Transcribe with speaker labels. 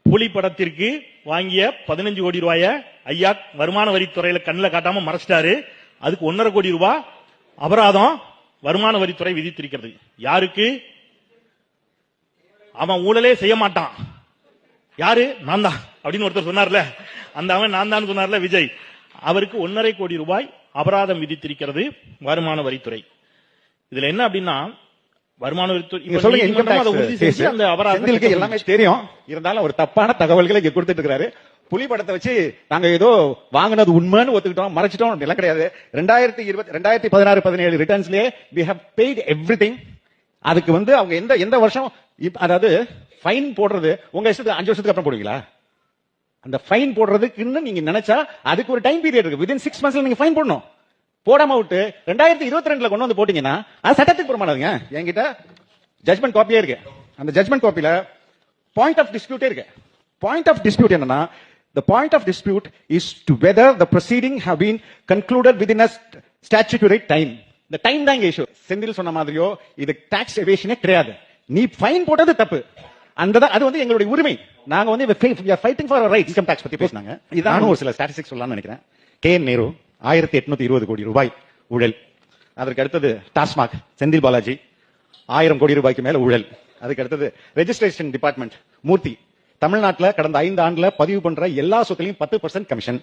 Speaker 1: புலி படத்திற்கு வாங்கிய 15 கோடி ரூபாய ஐயா வருமான வரித்துறையில கண்ணில் காட்டாம மறைச்சிட்டாரு. அதுக்கு 1.5 கோடி ரூபாய் அபராதம் வருமான வரித்துறை விதித்திருக்கிறது. யாருக்கு? அவன் ஊழலே செய்ய மாட்டான். யாரு? நான் தான் அப்படின்னு ஒருத்தர் சொன்னார்ல, அந்த அவன் நான் தான் சொன்னார்ல விஜய், அவருக்கு 1.5 கோடி ரூபாய் அபராதம் விதித்திருக்கிறது வருமான வரித்துறை. இதுல என்ன அப்படின்னா, வருமான வரித்துறை
Speaker 2: அந்த அபராதம் எல்லாமே தெரியும், இருந்தாலும் ஒரு தப்பான தகவல்களை இங்க கொடுத்துட்டு இருக்காரு. புலி படத்தை வச்சு நாங்க ஏதோ வாங்கினது உண்மைன்னு ஒத்துக்கிட்டோம், மறைச்சிட்டோம் எல்லாம் கிடையாது. 2016-17 ரிட்டர்ன்ஸ்லயே we have paid everything. அதுக்கு அவங்க எந்த வருஷம், அதாவது ஃபைன் போடுறது உங்க இஷ்டத்துக்கு 5 வருஷத்துக்கு அப்புறம் போடுவீங்களா? அந்த ஃபைன் போடுறதுக்கு நீங்க நினைச்சா அதுக்கு ஒரு டைம் பீரியட் இருக்கு. வித்தின் 6 months நீங்க ஃபைன் போடணும். போடாம விட்டு 2022 கொண்டு வந்து போட்டீங்கன்னா அது சட்டத்துக்கு புறமானதுங்க. என்கிட்ட ஜட்மெண்ட் காப்பியே இருக்கு. அந்த ஜட்மெண்ட் காப்பில பாயிண்ட் ஆஃப் டிஸ்பியூட்டே இருக்கு. பாயிண்ட் ஆஃப் டிஸ்பியூட் என்னன்னா, the point of dispute is to whether the proceeding have been concluded within a statutory time. The time தான் இங்க இஷ்யூ. செந்தில் சொன்ன மாதிரியோ இது டாக்ஸ் எவேஷனே கிடையாது. நீ ஃபைன் போட்டது தப்பு, அது எங்களுடைய உரிமை. நாங்க we are fighting for our rights. Income tax பத்தி பேசினாங்க. இதான் ஒரு சில ஸ்டாட்டிஸ்டிக்ஸ் சொல்லலாம்னு நினைக்கிறேன். KN நேரு 1820 கோடி ரூபாய் ஊழல். அதற்கு அடுத்தது டாஸ்மாக் செந்தில் பாலாஜி 1000 கோடி ரூபாய்க்கு மேல ஊழல். அதுக்கு அடுத்தது ரெஜிஸ்ட்ரேஷன் டிபார்ட்மெண்ட் மூர்த்தி தமிழ்நாட்டில் கடந்த 5 ஆண்டுல பதிவு பண்ற எல்லா சொத்துலையும் 10% கமிஷன்.